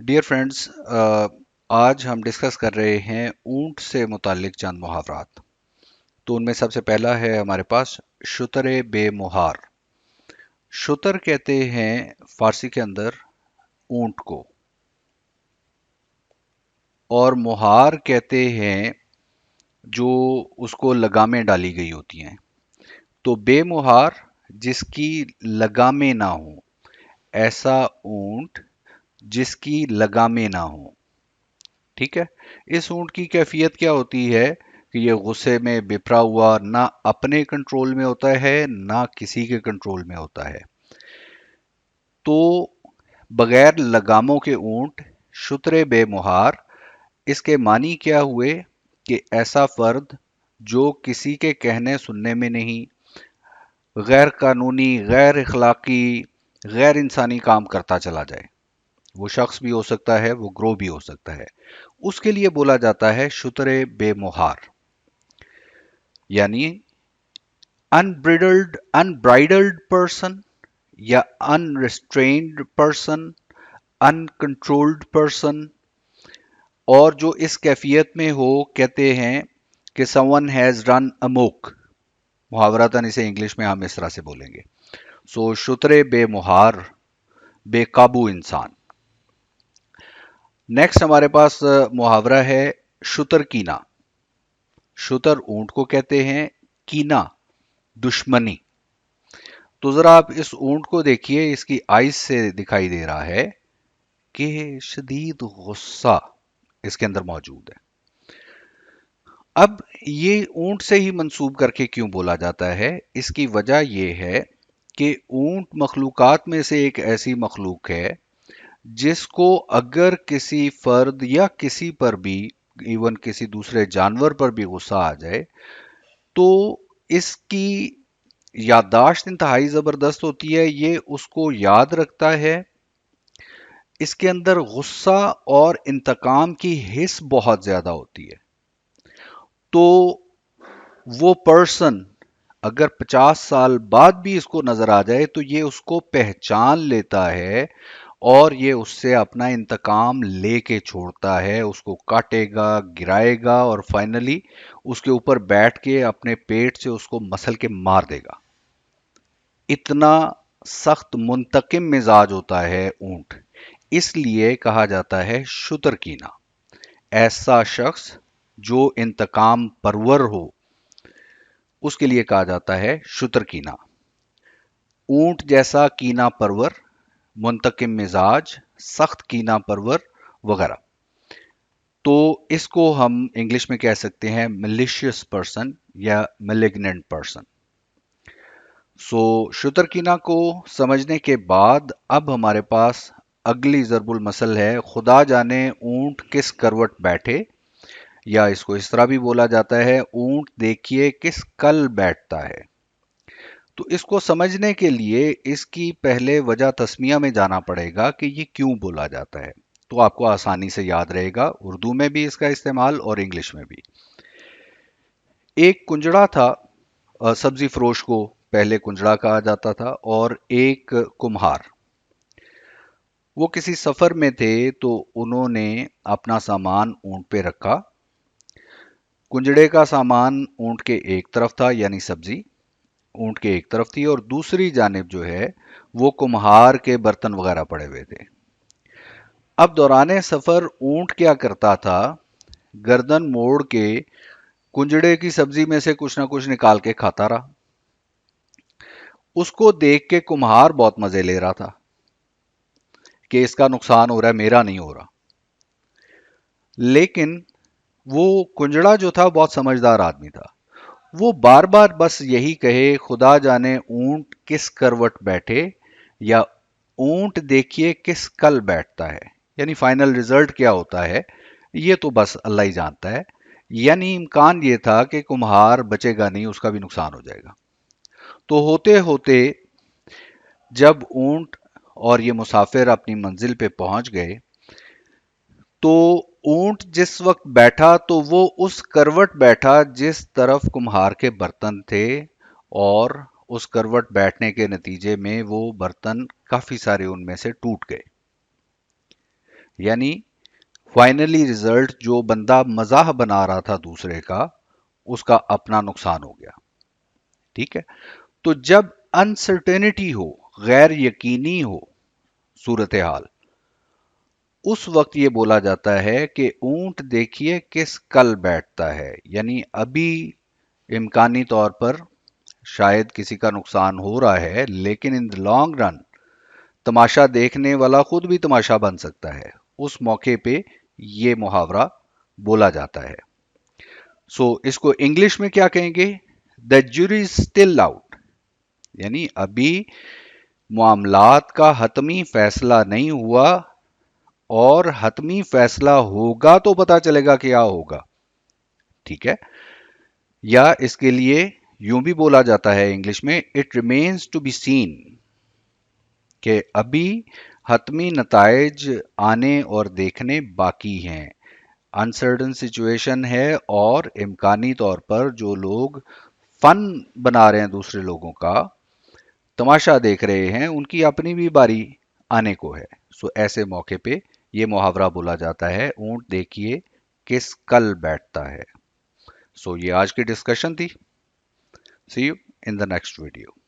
Dear friends, आज हम discuss कर रहे हैं ऊंट से मुतालिक चंद मुहावरात। तो उनमें सबसे पहला है हमारे पास शुतरे बेमुहार। शुतर कहते हैं फारसी के अंदर ऊंट को, और मुहार कहते हैं जो उसको लगामें डाली गई होती हैं। तो बेमुहार जिसकी लगामें ना हो, ऐसा ऊंट जिसकी लगामें ना हो। ठीक है। इस ऊंट की कैफियत क्या होती है कि ये गुस्से में बिफरा हुआ ना अपने कंट्रोल में होता है ना किसी के कंट्रोल में होता है। तो बगैर लगामों के ऊंट, शुतरे बेमुहार, इसके मानी क्या हुए कि ऐसा फर्द जो किसी के कहने सुनने में नहीं, गैर कानूनी, गैर इखलाकी, गैर इंसानी काम करता चला जाए। वो शख्स भी हो सकता है, वो ग्रोह भी हो सकता है। उसके लिए बोला जाता है शुतरे बेमुहार, यानी अनब्राइडल्ड पर्सन या अनरिस्ट्रेन्ड पर्सन, अनकंट्रोल्ड पर्सन। और जो इस कैफियत में हो, कहते हैं कि समवन हैज रन अमोक। मुहावरतन इसे इंग्लिश में हम इस तरह से बोलेंगे। सो शुतरे बेमुहार, बेकाबू इंसान। नेक्स्ट हमारे पास मुहावरा है शुतर कीना। शुतर ऊंट को कहते हैं, कीना दुश्मनी। तो जरा आप इस ऊंट को देखिए, इसकी आइज से दिखाई दे रहा है कि शदीद गुस्सा इसके अंदर मौजूद है। अब ये ऊंट से ही मंसूब करके क्यों बोला जाता है? इसकी वजह यह है कि ऊंट मखलूकात में से एक ऐसी मखलूक है जिसको अगर किसी फर्द या किसी पर भी, इवन किसी दूसरे जानवर पर भी गुस्सा आ जाए, तो इसकी याददाश्त इंतहाई जबरदस्त होती है। ये उसको याद रखता है। इसके अंदर गुस्सा और इंतकाम की हिस्स बहुत ज्यादा होती है। तो वो पर्सन अगर 50 साल बाद भी इसको नजर आ जाए तो ये उसको पहचान लेता है और ये उससे अपना इंतकाम लेके छोड़ता है। उसको काटेगा, गिराएगा और फाइनली उसके ऊपर बैठ के अपने पेट से उसको मसल के मार देगा। इतना सख्त मुंतकिम मिजाज होता है ऊंट। इसलिए कहा जाता है शुतरकीना। ऐसा शख्स जो इंतकाम परवर हो, उसके लिए कहा जाता है शुतरकीना। ऊंट जैसा कीना परवर, मुंतकिम मिजाज, सख्त कीना परवर वगैरह। तो इसको हम इंग्लिश में कह सकते हैं मिलिशियस पर्सन या मेलिग्नेंट पर्सन। सो शुतरकीना को समझने के बाद अब हमारे पास अगली ज़रबुल मसल है, खुदा जाने ऊंट किस करवट बैठे, या इसको इस तरह भी बोला जाता है, ऊंट देखिए किस कल बैठता है। तो इसको समझने के लिए इसकी पहले वजह तस्मिया में जाना पड़ेगा कि ये क्यों बोला जाता है। तो आपको आसानी से याद रहेगा, उर्दू में भी इसका इस्तेमाल और इंग्लिश में भी। एक कुंजड़ा था, सब्जी फरोश को पहले कुंजड़ा कहा जाता था, और एक कुम्हार। वो किसी सफर में थे तो उन्होंने अपना सामान ऊंट पे रखा। कुंजड़े का सामान ऊंट के एक तरफ था, यानी सब्जी ऊंट के एक तरफ थी, और दूसरी जानिब जो है वो कुम्हार के बर्तन वगैरह पड़े हुए थे। अब दौराने सफर ऊंट क्या करता था, गर्दन मोड़ के कुंजड़े की सब्जी में से कुछ ना कुछ निकाल के खाता रहा। उसको देख के कुम्हार बहुत मजे ले रहा था कि इसका नुकसान हो रहा है, मेरा नहीं हो रहा। लेकिन वो कुंजड़ा जो था बहुत समझदार आदमी था। वो बार बार बस यही कहे, खुदा जाने ऊंट किस करवट बैठे, या ऊंट देखिए किस कल बैठता है। यानी फाइनल रिजल्ट क्या होता है ये तो बस अल्लाह ही जानता है। यानी इम्कान ये था कि कुम्हार बचेगा नहीं, उसका भी नुकसान हो जाएगा। तो होते होते जब ऊंट और ये मुसाफिर अपनी मंजिल पे पहुंच गए, तो ऊंट जिस वक्त बैठा तो वो उस करवट बैठा जिस तरफ कुम्हार के बर्तन थे, और उस करवट बैठने के नतीजे में वो बर्तन काफी सारे उनमें से टूट गए। यानी फाइनली रिजल्ट जो बंदा मजाक बना रहा था दूसरे का, उसका अपना नुकसान हो गया। ठीक है। तो जब अनसर्टेनिटी हो, गैर यकीनी हो सूरत हाल, उस वक्त ये बोला जाता है कि ऊंट देखिए किस कल बैठता है। यानी अभी इम्कानी तौर पर शायद किसी का नुकसान हो रहा है, लेकिन इन द लॉन्ग रन तमाशा देखने वाला खुद भी तमाशा बन सकता है। उस मौके पे ये मुहावरा बोला जाता है। सो इसको इंग्लिश में क्या कहेंगे? The jury is still out। यानी अभी मामलात का हतमी फैसला नहीं हुआ, और हतमी फैसला होगा तो पता चलेगा क्या होगा। ठीक है। या इसके लिए यूं भी बोला जाता है इंग्लिश में, it remains to be seen, कि अभी हतमी नताइज आने और देखने बाकी हैं। अनसर्टन सिचुएशन है, और इम्कानी तौर पर जो लोग फन बना रहे हैं दूसरे लोगों का, तमाशा देख रहे हैं, उनकी अपनी भी बारी आने को है। सो ऐसे मौके पे ये मुहावरा बोला जाता है, ऊंट देखिए किस कल बैठता है। सो ये आज की डिस्कशन थी। See you in the next video.